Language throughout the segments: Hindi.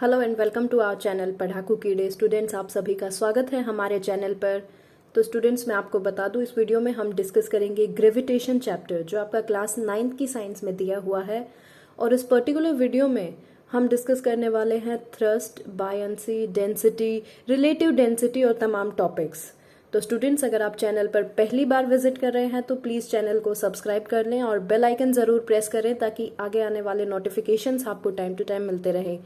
Hello and welcome to our channel पढ़ाकू कीड़े। स्टूडेंट्स, आप सभी का स्वागत है हमारे चैनल पर। तो स्टूडेंट्स, मैं आपको बता दूं, इस वीडियो में हम डिस्कस करेंगे ग्रेविटेशन चैप्टर जो आपका क्लास 9th की साइंस में दिया हुआ है। और इस पर्टिकुलर वीडियो में हम डिस्कस करने वाले हैं thrust, buoyancy, density, relative density और तमाम टॉपिक्स। तो स्टूडेंट्स, अगर आप चैनल पर पहली बार विजिट कर रहे हैं तो प्लीज़ चैनल को सब्सक्राइब कर लें और बेल आइकन ज़रूर प्रेस करें ताकि आगे आने वाले नोटिफिकेशंस आपको टाइम टू टाइम मिलते रहें।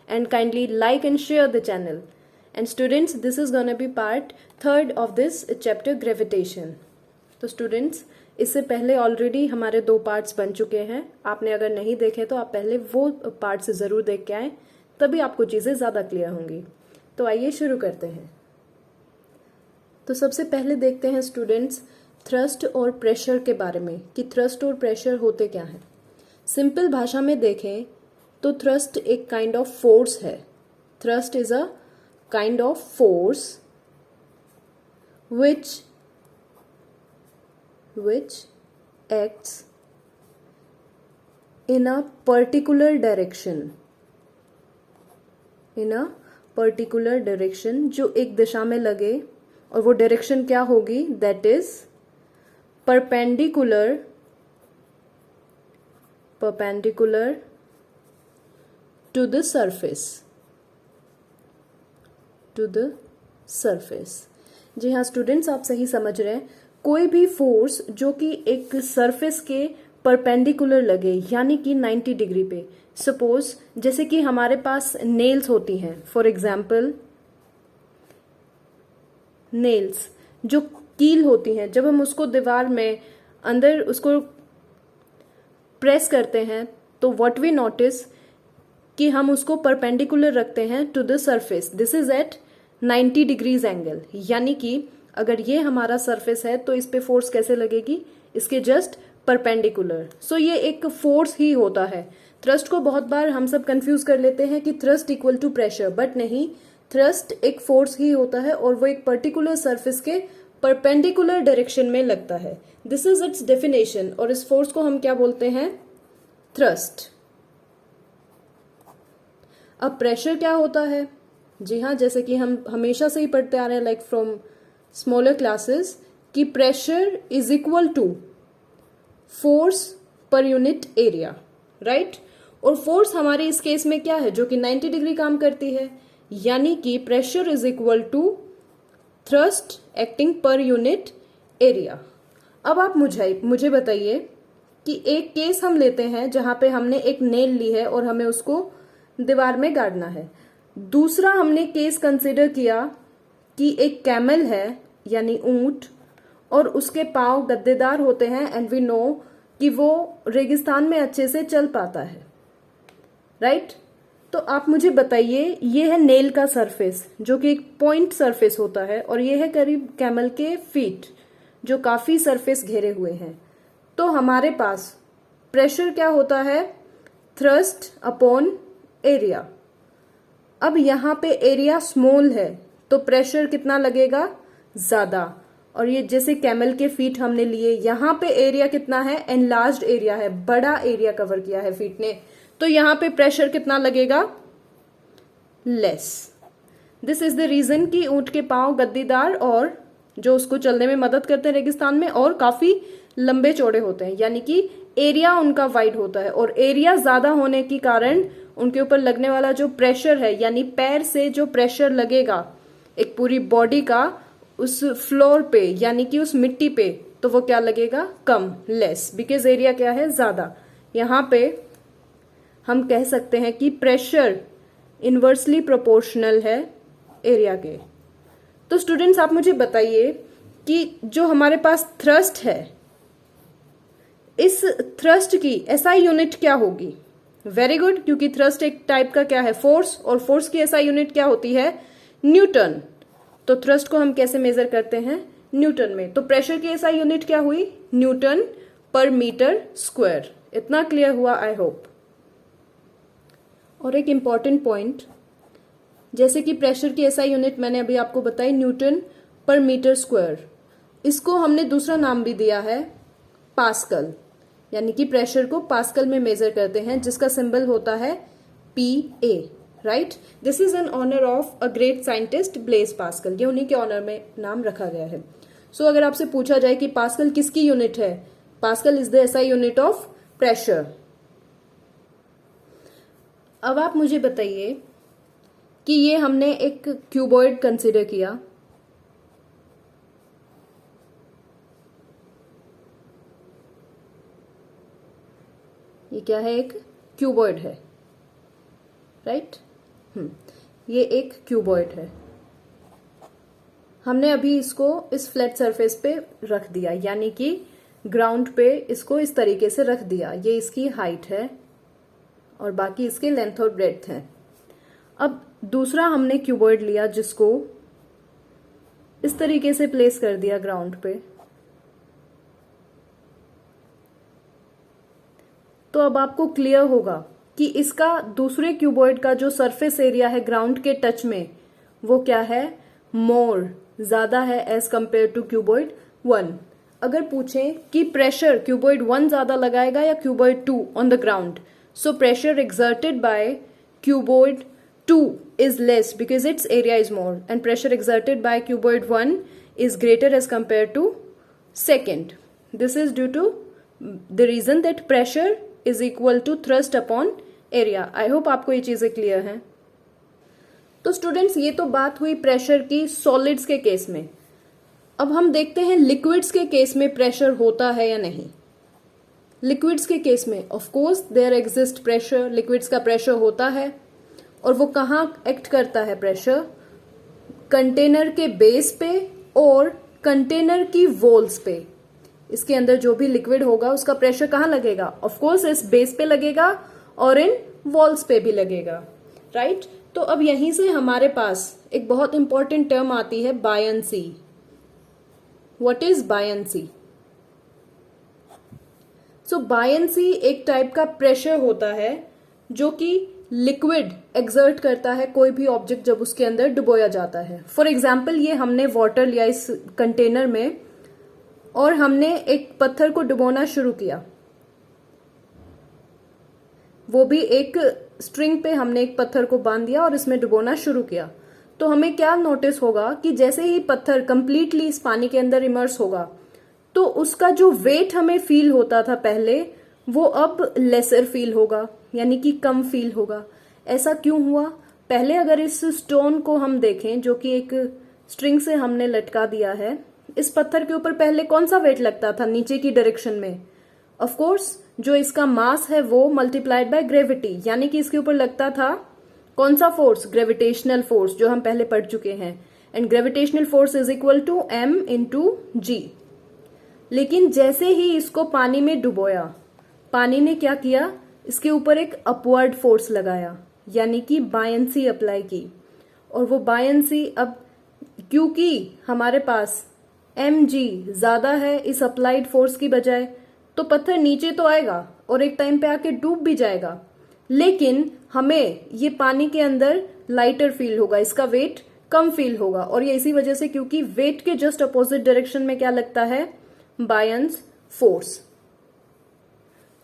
And kindly like and share the channel. And students, this is gonna be part 3rd of this chapter gravitation. तो students, इससे पहले ऑलरेडी हमारे 2 पार्ट्स बन चुके हैं। आपने अगर नहीं देखे तो आप पहले वो पार्ट्स ज़रूर देख के आए, तभी आपको चीज़ें ज़्यादा क्लियर होंगी। तो आइए शुरू करते हैं। तो सबसे पहले देखते हैं स्टूडेंट्स थ्रस्ट और प्रेशर के बारे में कि थ्रस्ट और प्रेशर होते क्या हैं। सिंपल भाषा में देखें तो थ्रस्ट एक काइंड ऑफ फोर्स है। Thrust is a kind of force which acts in a particular direction, जो एक दिशा में लगे, और वो डायरेक्शन क्या होगी? That is perpendicular to the surface। जी हाँ स्टूडेंट्स, आप सही समझ रहे हैं। कोई भी फोर्स जो कि एक सरफेस के परपेंडिकुलर लगे, यानी कि 90 डिग्री पे। सपोज जैसे कि हमारे पास नेल्स होती हैं, फॉर एग्जाम्पल नेल्स जो कील होती हैं, जब हम उसको दीवार में अंदर उसको प्रेस करते हैं तो व्हाट वी नोटिस कि हम उसको परपेंडिकुलर रखते हैं to the surface. This is at 90 degrees angle, यानी कि अगर ये हमारा सरफेस है तो इस पे फोर्स कैसे लगेगी? इसके जस्ट परपेंडिकुलर। सो ये एक फोर्स ही होता है। थ्रस्ट को बहुत बार हम सब कंफ्यूज कर लेते हैं कि thrust equal to pressure, but नहीं, थ्रस्ट एक फोर्स ही होता है और वो एक पर्टिकुलर सरफेस के परपेंडिकुलर डायरेक्शन में लगता है। This is its definition. और इस फोर्स को हम क्या बोलते हैं? थ्रस्ट। अब प्रेशर क्या होता है? जी हाँ, जैसे कि हम हमेशा से ही पढ़ते आ रहे हैं, लाइक फ्रॉम स्मॉलर क्लासेस, कि pressure is equal to force per unit area, right. और फोर्स हमारे इस केस में क्या है? जो कि 90 डिग्री काम करती है, यानी कि pressure is equal to thrust acting per unit area. अब आप मुझे बताइए कि एक केस हम लेते हैं जहां पे हमने एक नेल ली है और हमें उसको दीवार में गाड़ना है। दूसरा हमने केस कंसिडर किया कि एक कैमल है, यानी ऊंट, और उसके पांव गद्देदार होते हैं, एंड वी नो कि वो रेगिस्तान में अच्छे से चल पाता है, राइट। तो आप मुझे बताइए, ये है नेल का सरफेस जो कि एक पॉइंट सरफेस होता है, और ये है करीब कैमल के फीट जो काफी सरफेस घेरे हुए हैं। तो हमारे पास प्रेशर क्या होता है? Thrust upon area. अब यहां पे एरिया स्मॉल है तो प्रेशर कितना लगेगा? ज्यादा। और ये जैसे कैमल के फीट हमने लिए, यहां पे एरिया कितना है? एनलार्ज्ड एरिया है, बड़ा एरिया कवर किया है फीट ने, तो यहां पे प्रेशर कितना लगेगा? Less. This is the reason कि ऊंट के पांव गद्दीदार और जो उसको चलने में मदद करते हैं रेगिस्तान में, और काफी लंबे चौड़े होते हैं, यानी कि एरिया उनका वाइड होता है। और एरिया ज्यादा होने के कारण उनके ऊपर लगने वाला जो प्रेशर है, यानी पैर से जो प्रेशर लगेगा एक पूरी बॉडी का उस फ्लोर पे, यानी कि उस मिट्टी पे, तो वो क्या लगेगा? कम, लेस, बिकॉज एरिया क्या है? ज्यादा। यहां पे हम कह सकते हैं कि प्रेशर इनवर्सली प्रोपोर्शनल है एरिया के। तो स्टूडेंट्स, आप मुझे बताइए कि जो हमारे पास थ्रस्ट है, इस थ्रस्ट की एसआई यूनिट क्या होगी? वेरी गुड, क्योंकि थ्रस्ट एक टाइप का क्या है? फोर्स, और फोर्स की एसआई यूनिट क्या होती है? न्यूटन। तो थ्रस्ट को हम कैसे मेजर करते हैं? न्यूटन में। तो प्रेशर की एसआई यूनिट क्या हुई? न्यूटन पर मीटर स्क्वायर। इतना क्लियर हुआ, आई होप। और एक इंपॉर्टेंट पॉइंट, जैसे कि प्रेशर की एसआई यूनिट मैंने अभी आपको बताई, न्यूटन पर मीटर स्क्वायर, इसको हमने दूसरा नाम भी दिया है पास्कल। यानी कि प्रेशर को पास्कल में मेजर करते हैं, जिसका सिंबल होता है PA। Right. This is an honour of a great scientist Blaise Pascal, ये उन्हीं के ऑनर में नाम रखा गया है। सो अगर आपसे पूछा जाए कि पास्कल किसकी यूनिट है, pascal is the SI unit of pressure. अब आप मुझे बताइए कि ये हमने एक क्यूबॉइड कंसिडर किया, ये क्या है, एक क्यूबॉइड है, राइट। ये एक क्यूबॉइड है, हमने अभी इसको इस फ्लैट सरफेस पे रख दिया, यानी कि ग्राउंड पे इसको इस तरीके से रख दिया। ये इसकी हाइट है और बाकी इसके लेंथ और ब्रेड्थ है। अब दूसरा हमने क्यूबॉइड लिया जिसको इस तरीके से प्लेस कर दिया ग्राउंड पे। तो अब आपको क्लियर होगा कि इसका दूसरे क्यूबॉइड का जो सरफेस एरिया है ग्राउंड के टच में वो क्या है, मोर, ज्यादा है एज कंपेयर टू क्यूबॉइड 1। अगर पूछें कि प्रेशर क्यूबॉइड 1 ज्यादा लगाएगा या cuboid 2 on the ground, so pressure exerted by cuboid 2 is less because its area is more, and pressure exerted by cuboid 1 is greater as compared to second. This is due to the reason that pressure is equal to thrust upon area. I hope आपको ये चीजें क्लियर हैं। तो स्टूडेंट्स ये तो बात हुई प्रेशर की सॉलिड्स के केस में। अब हम देखते हैं लिक्विड्स के केस में प्रेशर होता है या नहीं। लिक्विड्स के केस में of course there exist pressure, liquids का प्रेशर होता है। और वो कहाँ एक्ट करता है प्रेशर, कंटेनर के बेस पे और कंटेनर की वॉल्स पे। इसके अंदर जो भी लिक्विड होगा उसका प्रेशर कहाँ लगेगा, ऑफ कोर्स इस बेस पे लगेगा और इन वॉल्स पे भी लगेगा, राइट। तो अब यहीं से हमारे पास एक बहुत इंपॉर्टेंट टर्म आती है, buoyancy. What is buoyancy? So buoyancy एक टाइप का प्रेशर होता है जो कि लिक्विड एक्सर्ट करता है कोई भी ऑब्जेक्ट जब उसके अंदर डुबोया जाता है। फॉर एग्जाम्पल ये हमने वाटर लिया इस कंटेनर में और हमने एक पत्थर को डुबोना शुरू किया, वो भी एक स्ट्रिंग पे हमने एक पत्थर को बांध दिया और इसमें डुबोना शुरू किया। तो हमें क्या नोटिस होगा कि जैसे ही पत्थर कंप्लीटली इस पानी के अंदर इमर्स होगा तो उसका जो वेट हमें फील होता था पहले वो अब लेसर फील होगा, यानी कि कम फील होगा। ऐसा क्यों हुआ? पहले अगर इस स्टोन को हम देखें जो कि एक स्ट्रिंग से हमने लटका दिया है, इस पत्थर के ऊपर पहले कौन सा वेट लगता था नीचे की डायरेक्शन में? ऑफ कोर्स जो इसका मास है वो मल्टीप्लाइड बाय ग्रेविटी, यानी कि इसके ऊपर लगता था कौन सा फोर्स, ग्रेविटेशनल फोर्स, जो हम पहले पढ़ चुके हैं। And gravitational force is equal to m into G. लेकिन जैसे ही इसको पानी में डुबोया, पानी ने क्या किया, इसके ऊपर एक अपवर्ड फोर्स लगाया, यानी कि बायंसी अप्लाई की। और वो बायंसी अब क्योंकि हमारे पास mg ज्यादा है इस अप्लाइड फोर्स की बजाय, तो पत्थर नीचे तो आएगा और एक टाइम पे आके डूब भी जाएगा, लेकिन हमें ये पानी के अंदर लाइटर फील होगा, इसका वेट कम फील होगा। और ये इसी वजह से क्योंकि वेट के जस्ट अपोजिट डायरेक्शन में क्या लगता है, बायंस force.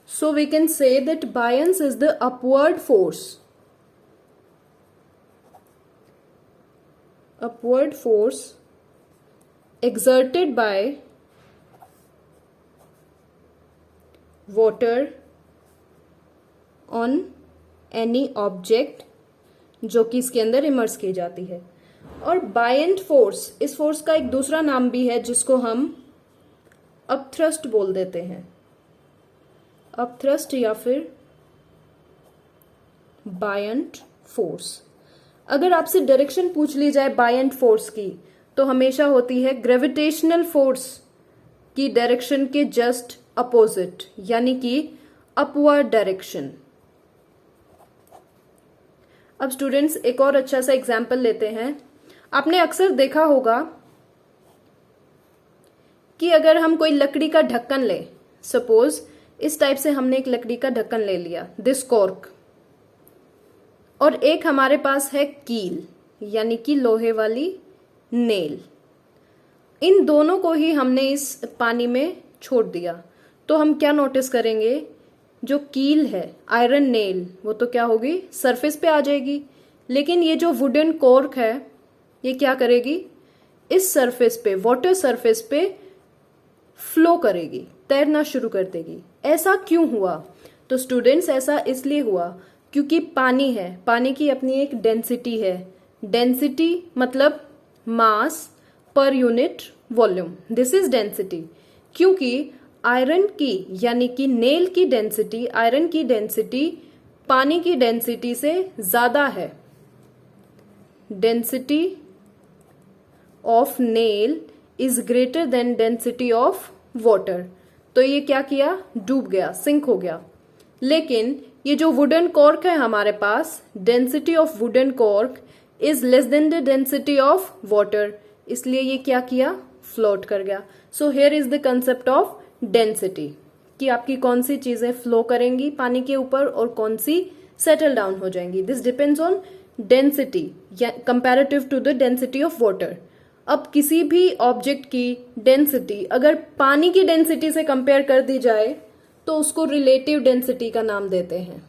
So we can say that buoyance is the upward force. Upward force exerted by water on any object जो कि इसके अंदर इमर्स की जाती है। और बायंट फोर्स, इस फोर्स का एक दूसरा नाम भी है जिसको हम अपथ्रस्ट बोल देते हैं, अपथ्रस्ट या फिर बायंट फोर्स। अगर आपसे डायरेक्शन पूछ ली जाए बायंट फोर्स की तो हमेशा होती है ग्रेविटेशनल फोर्स की डायरेक्शन के जस्ट अपोजिट, यानी कि अपवर्ड डायरेक्शन। अब स्टूडेंट्स एक और अच्छा सा एग्जाम्पल लेते हैं। आपने अक्सर देखा होगा कि अगर हम कोई लकड़ी का ढक्कन ले, सपोज इस टाइप से हमने एक लकड़ी का ढक्कन ले लिया, दिस कॉर्क, और एक हमारे पास है कील, यानी कि लोहे वाली नेल। इन दोनों को ही हमने इस पानी में छोड़ दिया तो हम क्या नोटिस करेंगे, जो कील है आयरन नेल वो तो क्या होगी, सरफेस पे आ जाएगी, लेकिन ये जो वुडन कॉर्क है ये क्या करेगी, इस सरफेस पे, वाटर सरफेस पे फ्लो करेगी, तैरना शुरू कर देगी। ऐसा क्यों हुआ? तो स्टूडेंट्स ऐसा इसलिए हुआ क्योंकि पानी है, पानी की अपनी एक डेंसिटी है। डेंसिटी मतलब मास पर unit volume, this is density. क्योंकि आयरन की यानी कि नेल की डेंसिटी, आयरन की डेंसिटी पानी की डेंसिटी से ज्यादा है। Density of nail is greater than density of water. तो ये क्या किया, डूब गया, सिंक हो गया। लेकिन ये जो वुडन कॉर्क है हमारे पास, density of wooden cork is less than the density of water, इसलिए ये क्या किया, फ्लोट कर गया। So here is the concept of density, कि आपकी कौन सी चीजें फ्लो करेंगी पानी के ऊपर और कौन सी सेटल डाउन हो जाएंगी। This depends on density comparative to the density of water. अब किसी भी ऑब्जेक्ट की डेंसिटी अगर पानी की डेंसिटी से कंपेयर कर दी जाए तो उसको रिलेटिव डेंसिटी का नाम देते हैं।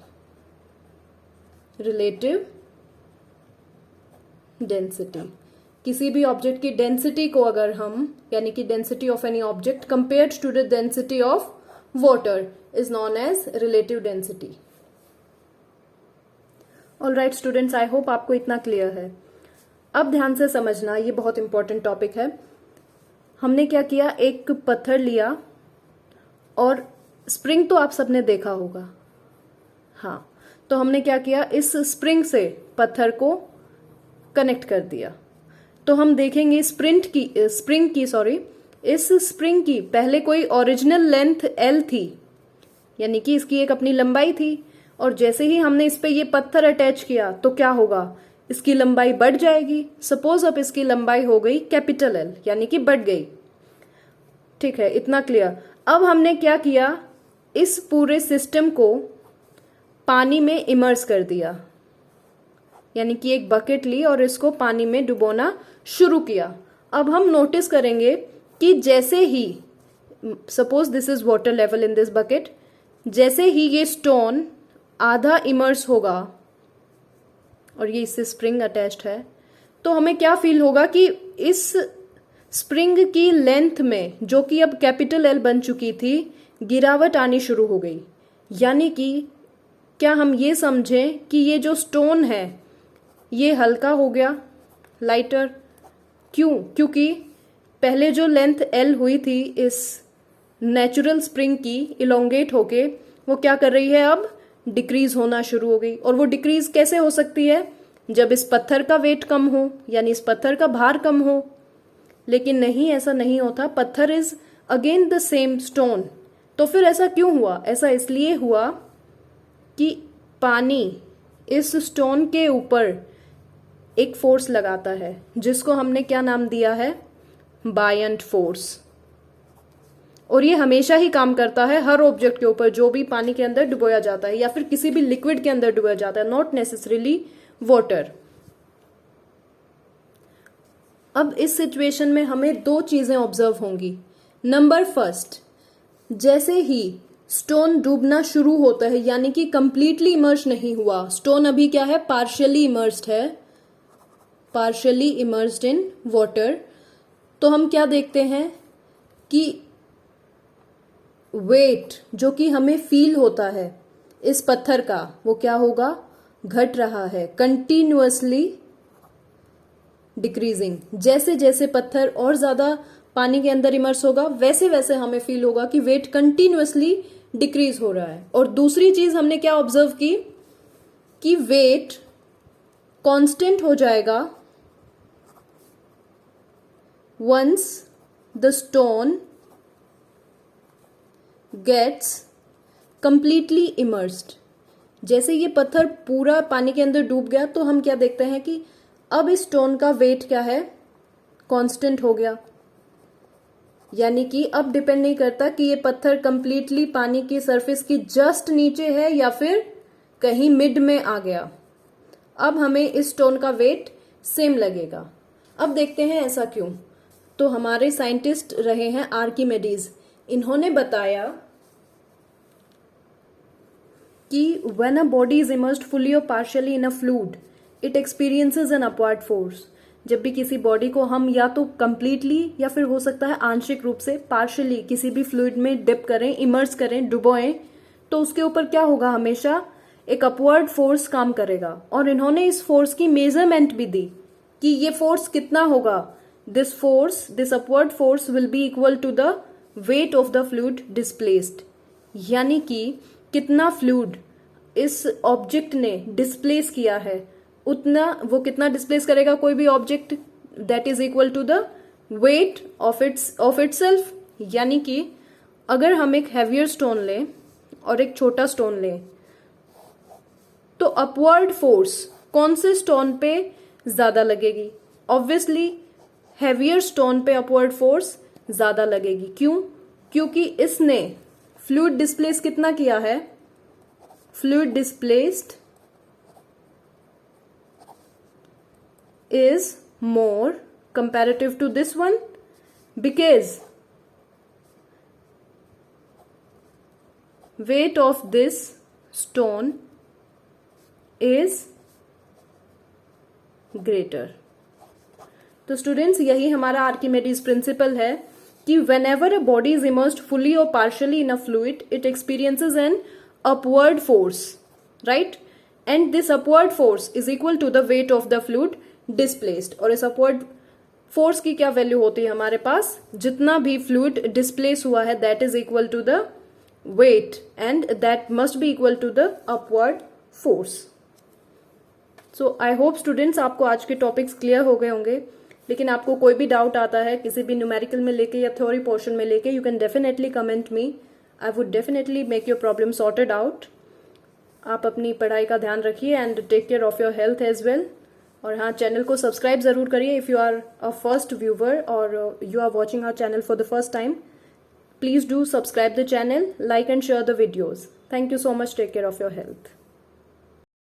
रिलेटिव डेंसिटी, किसी भी ऑब्जेक्ट की डेंसिटी को अगर हम, यानी कि density of any object compared to the density of water is known as relative density. Alright students, I hope आपको इतना क्लियर है। अब ध्यान से समझना, ये बहुत इंपॉर्टेंट टॉपिक है। हमने क्या किया, एक पत्थर लिया और स्प्रिंग तो आप सबने देखा होगा, हाँ, तो हमने क्या किया, इस स्प्रिंग से पत्थर को कनेक्ट कर दिया। तो हम देखेंगे स्प्रिंग की इस स्प्रिंग की पहले कोई ओरिजिनल लेंथ L थी, यानी कि इसकी एक अपनी लंबाई थी, और जैसे ही हमने इस पे ये पत्थर अटैच किया तो क्या होगा, इसकी लंबाई बढ़ जाएगी। सपोज अब इसकी लंबाई हो गई कैपिटल L, यानी कि बढ़ गई। ठीक है, इतना क्लियर। अब हमने क्या किया, इस पूरे सिस्टम को पानी में इमर्स कर दिया, यानी कि एक बकेट ली और इसको पानी में डुबोना शुरू किया। अब हम नोटिस करेंगे कि जैसे ही, suppose this is water level in this bucket, जैसे ही ये स्टोन आधा इमर्स होगा और ये इससे स्प्रिंग अटैच्ड है, तो हमें क्या फील होगा कि इस स्प्रिंग की लेंथ में, जो कि अब कैपिटल L बन चुकी थी, गिरावट आनी शुरू हो गई। यानी कि क्या हम ये समझें कि ये जो स्टोन है ये हल्का हो गया, लाइटर। क्यों? क्योंकि पहले जो लेंथ L हुई थी इस नेचुरल स्प्रिंग की, इलोंगेट होके वो क्या कर रही है, अब डिक्रीज होना शुरू हो गई। और वो डिक्रीज कैसे हो सकती है, जब इस पत्थर का वेट कम हो, यानी इस पत्थर का भार कम हो। लेकिन नहीं, ऐसा नहीं होता, पत्थर is again the same stone. तो फिर ऐसा क्यों हुआ? ऐसा इसलिए हुआ कि पानी इस स्टोन के ऊपर एक फोर्स लगाता है, जिसको हमने क्या नाम दिया है, बायंट फोर्स। और ये हमेशा ही काम करता है हर ऑब्जेक्ट के ऊपर जो भी पानी के अंदर डुबोया जाता है या फिर किसी भी लिक्विड के अंदर डुबोया जाता है, नॉट नेसेसरीली वाटर। अब इस सिचुएशन में हमें दो चीजें ऑब्जर्व होंगी। नंबर फर्स्ट, जैसे ही स्टोन डूबना शुरू होता है, यानी कि कंप्लीटली इमर्ज नहीं हुआ, स्टोन अभी क्या है, पार्शियली इमर्स्ड है, पार्शियली इमर्स्ड इन वाटर, तो हम क्या देखते हैं कि वेट जो कि हमें फील होता है इस पत्थर का, वो क्या होगा, घट रहा है, कंटिन्यूअसली डिक्रीजिंग। जैसे जैसे पत्थर और ज्यादा पानी के अंदर इमर्स होगा वैसे वैसे हमें फील होगा कि वेट कंटिन्यूअसली डिक्रीज हो रहा है। और दूसरी चीज हमने क्या ऑब्जर्व की कि वेट कांस्टेंट हो जाएगा once the stone gets completely immersed. जैसे ये पत्थर पूरा पानी के अंदर डूब गया तो हम क्या देखते हैं कि अब इस स्टोन का वेट क्या है, कांस्टेंट हो गया। यानी कि अब डिपेंड नहीं करता कि ये पत्थर कंप्लीटली पानी की सरफेस की जस्ट नीचे है या फिर कहीं मिड में आ गया। अब हमें इस स्टोन का वेट सेम लगेगा। अब देखते हैं ऐसा क्यों। तो हमारे साइंटिस्ट रहे हैं आर्किमेडीज। इन्होंने बताया कि when a body is immersed fully or partially in a fluid, it experiences an upward force. जब भी किसी बॉडी को हम या तो कंप्लीटली या फिर हो सकता है आंशिक रूप से पार्शियली किसी भी फ्लूइड में डिप करें, इमर्स करें, डुबोएं, तो उसके ऊपर क्या होगा, हमेशा एक अपवर्ड फोर्स काम करेगा। और इन्होंने इस फोर्स की मेजरमेंट भी दी कि ये फोर्स कितना होगा। This upward force will be equal to the weight of the fluid displaced, यानी कि कितना फ्लूइड इस ऑब्जेक्ट ने डिस्प्लेस किया है, उतना वो कितना डिस्प्लेस करेगा कोई भी object, that is equal to the weight of itself. यानी कि अगर हम एक हैवियर स्टोन लें और एक छोटा स्टोन लें, तो अपवर्ड फोर्स कौन से स्टोन पे ज्यादा लगेगी? ऑब्वियसली हैवियर स्टोन पे अपवर्ड फोर्स ज्यादा लगेगी। क्यों? क्योंकि इसने फ्लूइड डिस्प्लेस कितना किया है, fluid displaced is more comparative to this one because weight of this stone is greater। तो स्टूडेंट्स, यही हमारा आर्किमेडीज प्रिंसिपल है कि whenever a body is immersed fully or partially in a fluid, it experiences an upward force, right? And this upward force is equal to the weight of the fluid displaced. और इस अपवर्ड फोर्स की क्या वैल्यू होती है हमारे पास, जितना भी फ्लूइड डिस्प्लेस हुआ है that is equal to the weight and that must be equal to the upward force. So I hope students आपको आज के टॉपिक्स क्लियर हो गए होंगे। लेकिन आपको कोई भी डाउट आता है किसी भी न्यूमेरिकल में लेके या थ्योरी पोर्शन में लेके, you can definitely comment me, I would definitely make your problem sorted out. आप अपनी पढ़ाई का ध्यान रखिए and take care of your health as well. और हाँ, चैनल को सब्सक्राइब जरूर करिए if you are a first viewer और you are watching our channel for the first time. Please do subscribe the channel, like and share the videos. Thank you so much, take care of your health.